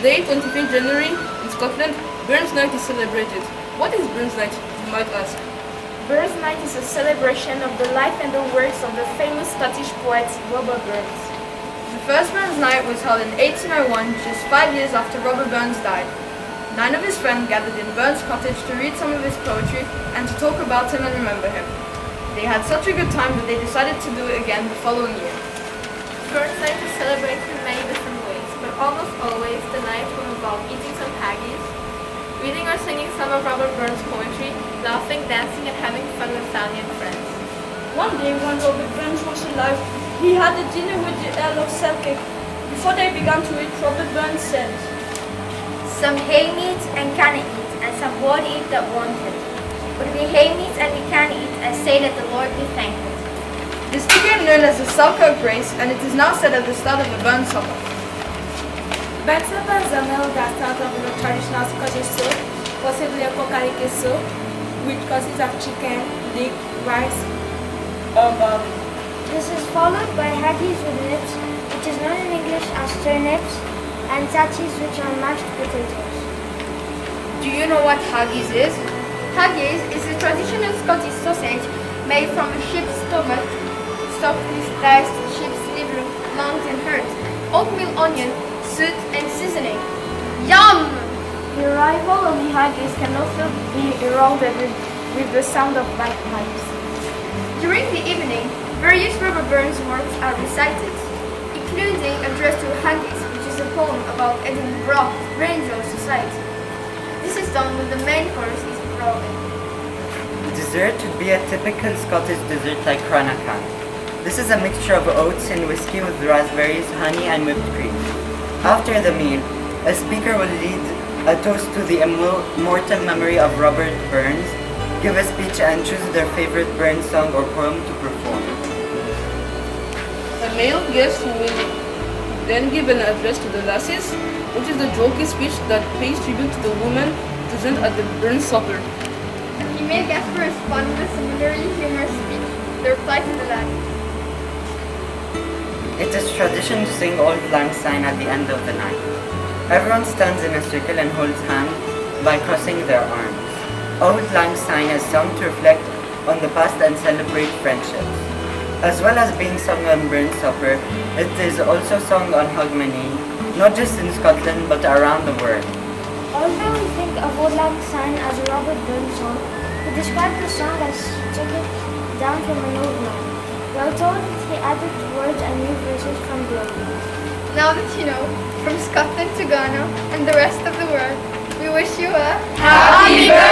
Today, 25th January, in Scotland, Burns Night is celebrated. What is Burns Night, you might ask? Burns Night is a celebration of the life and the works of the famous Scottish poet Robert Burns. The first Burns Night was held in 1801, just 5 years after Robert Burns died. 9 of his friends gathered in Burns' cottage to read some of his poetry and to talk about him and remember him. They had such a good time that they decided to do it again the following year. Burns Night is celebrated in many different ways, but almost always the night will involve eating some haggis, reading or singing some of Robert Burns' poetry, laughing, dancing, and having fun with family and friends. One day, when Robert Burns was alive, he had a dinner with the Earl of Selkirk. Before they began to eat, Robert Burns said, "Some hay meat and canna eat, and some won't eat that want it. But we hay meat and we can eat, and say that the Lord be thanked." This became known as the Selkirk Grace, and it is now said at the start of the Burns supper. Burns supper is a meal that starts off with a traditional Scottish soup, possibly a cockaricky soup, which consists of chicken, leek, rice, or barley. This is followed by haggis with nips, which is known in English as turnips, and tatties, which are mashed potatoes. Do you know what haggis is? Haggis is a traditional Scottish sausage made from a sheep's stomach, stuffed with diced sheep's liver, lungs and heart, oatmeal, onion, suet and seasoning. Yum! The arrival of the haggis can also be heralded with the sound of bagpipes. During the evening, various Robert Burns works are recited, including Address to Haggis, which is a poem about Edinburgh Ranger Society. This is done when the main course is brought. Dessert would be a typical Scottish dessert like cranachan. This is a mixture of oats and whiskey with raspberries, honey and whipped cream. After the meal, a speaker will lead a toast to the immortal memory of Robert Burns, give a speech and choose their favorite Burns song or poem to perform. The male guest will then give an address to the lasses, which is the jokey speech that pays tribute to the woman present at the Burns supper. The female guest will respond with a similarly humorous speech, the reply to the lad. It is tradition to sing Auld Lang Syne at the end of the night. Everyone stands in a circle and holds hands by crossing their arms. Auld Lang Syne is sung to reflect on the past and celebrate friendships. As well as being sung on Burns Supper, it is also sung on Hogmanay, not just in Scotland but around the world. Although we think of Auld Lang Syne as a Robert Burns song, we describe the song as he took it down from an old man. We are told that he added words and new verses from the old man. Now that you know, from Scotland to Ghana and the rest of the world, we wish you a Happy birthday!